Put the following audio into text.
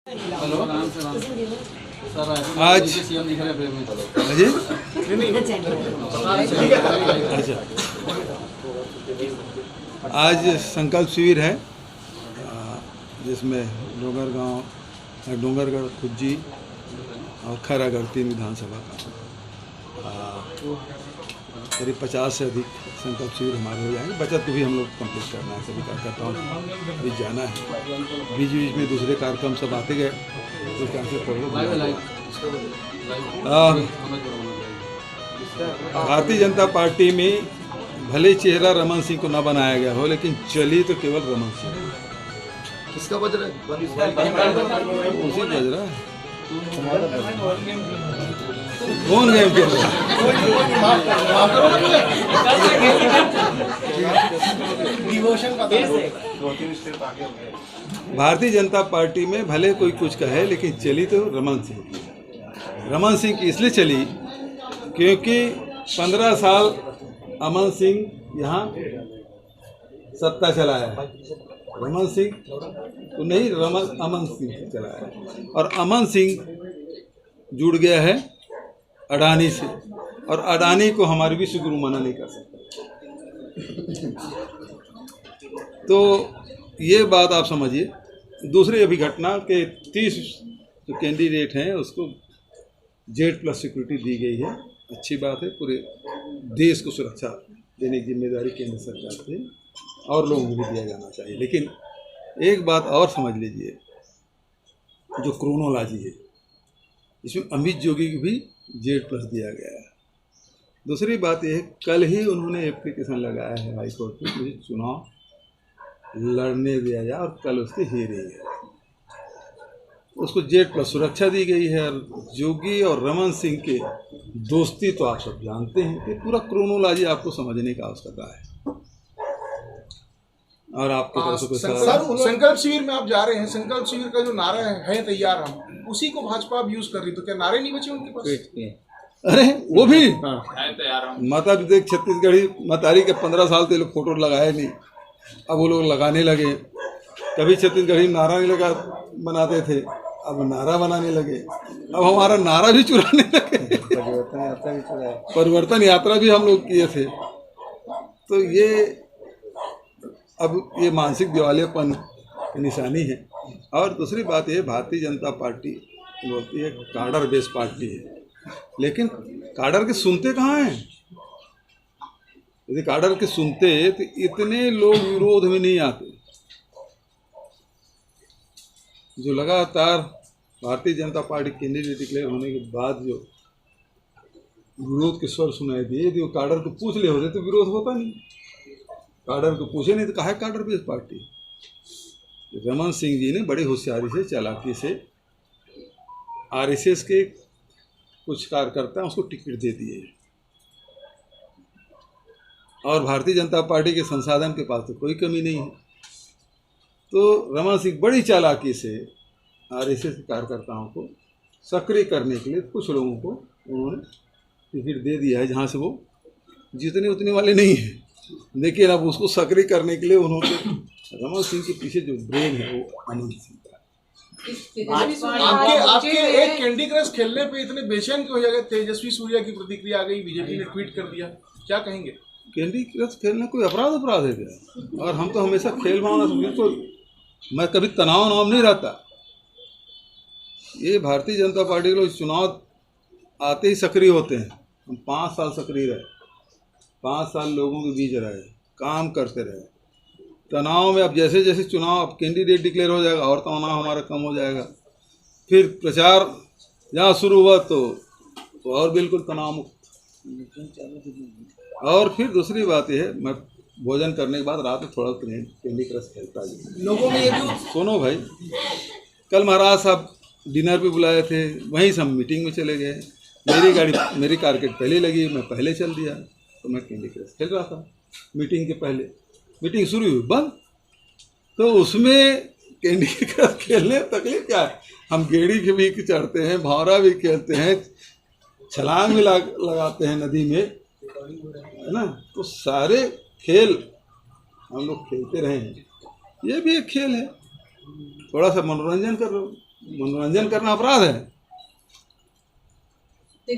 Hello sir, आज CM दिख रहे हैं। अजय अच्छा, आज संकल्प शिविर है जिसमें डोंगरगढ़, खुज्जी और खैरागढ़ 3 विधानसभा का करीब 50 से अधिक संकल्प शिविर हमारे हो जाएंगे। बचत को भी हम लोग कंप्लीट करना है, सभी कार्यकर्ताओं को भी जाना है। बीच बीच में दूसरे कार्यक्रम सब आते गए, उस टाइम से भारतीय जनता पार्टी में भले चेहरा रमन सिंह को न बनाया गया हो, लेकिन चली तो केवल रमन सिंह। किसका बज रहा है? उसी बज रहा है। कौन गेम खेल रहा है? भारतीय जनता पार्टी में भले कोई कुछ कहे, लेकिन चली तो रमन सिंह। रमन सिंह की इसलिए चली क्योंकि 15 साल अमन सिंह यहाँ सत्ता चलाया है। रमन सिंह तो नहीं, अमन सिंह चलाया है। और अमन सिंह जुड़ गया है अडानी से, और अडानी को हमारे विश्व गुरु मना नहीं कर सकता। तो ये बात आप समझिए। दूसरी अभी घटना के 30 जो कैंडिडेट हैं उसको Z+ सिक्योरिटी दी गई है, अच्छी बात है। पूरे देश को सुरक्षा देने की जिम्मेदारी केंद्र सरकार से और लोगों को भी दिया जाना चाहिए। लेकिन एक बात और समझ लीजिए, जो क्रोनोलॉजी है इसमें अमित जोगी को भी Z+ दिया गया है। दूसरी बात यह है, कल ही उन्होंने एप्लीकेशन लगाया है हाई कोर्ट में, मुझे चुनाव लड़ने दिया जाए, और कल उसकी हियरिंग है। उसको Z+ सुरक्षा दी गई है। और जोगी और रमन सिंह के दोस्ती तो आप सब जानते हैं कि पूरा क्रोनोलॉजी आपको समझने का आवश्यकता है। और आपके तरफ से कोई संकल्प शिविर में आप जा रहे हैं, संकल्प शिविर का जो नारा है तैयार, हम उसी को भाजपा अब यूज कर रही, तो क्या नारे नहीं बचे उनके पास? अरे वो भी माता देख, छत्तीसगढ़ी मतारी के 15 साल से लोग फोटो लगाए नहीं, अब वो लोग लगाने लगे। कभी छत्तीसगढ़ी नारा नहीं लगा बनाते थे, अब नारा बनाने लगे। अब हमारा नारा भी चुराने लगे। परिवर्तन यात्रा भी हम लोग किए थे। तो ये अब ये मानसिक दिवालियापन की निशानी है। और दूसरी बात ये, भारतीय जनता पार्टी बोलती है काडर बेस्ड पार्टी है, लेकिन काडर के सुनते कहाँ हैं? यदि काडर के सुनते तो इतने लोग विरोध में नहीं आते। जो लगातार Bharatiya Janata party candidate declare होने के बाद जो विरोध के स्वर सुनाई दिए, यदि वो काडर को पूछ ले होते तो विरोध होता नहीं। काडर को पूछे नहीं तो कहा cadre based party. Raman Singh ji ने बड़ी होशियारी से, चालाकी से RSS के कुछ कार्यकर्ता उसको टिकट दे दिए, और भारतीय जनता पार्टी के संसाधन के पास तो कोई कमी नहीं है। तो रमन सिंह बड़ी चालाकी से RSS के कार्यकर्ताओं को सक्रिय करने के लिए कुछ लोगों को उन्होंने टिकट दे दिया है, जहाँ से वो जीतने उतने वाले नहीं हैं। लेकिन अब उसको सक्रिय करने के लिए उन्होंने, रमन सिंह के पीछे जो ब्रेन है वो अमन सिंह का। आपके एक कैंडी क्रश खेलने पे इतने बेचैन क्यों हो गए? तेजस्वी सूर्या की प्रतिक्रिया आ गई, बीजेपी ने ट्वीट कर दिया, क्या कहेंगे? कैंडी क्रश खेलना कोई अपराध है क्या? और हम तो हमेशा खेल भावना से बिल्कुल, मैं कभी तनाव नहीं रहता। ये भारतीय जनता पार्टी के लोग चुनाव आते ही सक्रिय होते हैं। हम 5 साल सक्रिय रहे, 5 साल लोगों के बीच रहे, काम करते रहे। तनाव में अब जैसे जैसे चुनाव, अब कैंडिडेट डिक्लेयर हो जाएगा और तनाव हमारा कम हो जाएगा। फिर प्रचार जहाँ शुरू हुआ तो और बिल्कुल तनाव मुक्त। और फिर दूसरी बात यह है, मैं भोजन करने के बाद रात में थोड़ा कैंडी क्रश खेलता है। लोगों में ये भी सुनो भाई, कल महाराज साहब डिनर पे बुलाए थे, वहीं से हम मीटिंग में चले गए। मेरी कारकेट पहले लगी, मैं पहले चल दिया, तो मैं कैंडी क्रश खेल रहा था मीटिंग के पहले। मीटिंग शुरू हुई बंद, तो उसमें कैंडी क्रश खेलने में तकलीफ क्या है? हम गेड़ी के भी चढ़ते हैं, भावरा भी खेलते हैं, छलांग भी लगाते हैं नदी में, है ना। तो सारे खेल हम लोग खेलते रहे हैं। ये भी एक खेल है, थोड़ा सा मनोरंजन कर रहे हो। मनोरंजन करना अपराध है?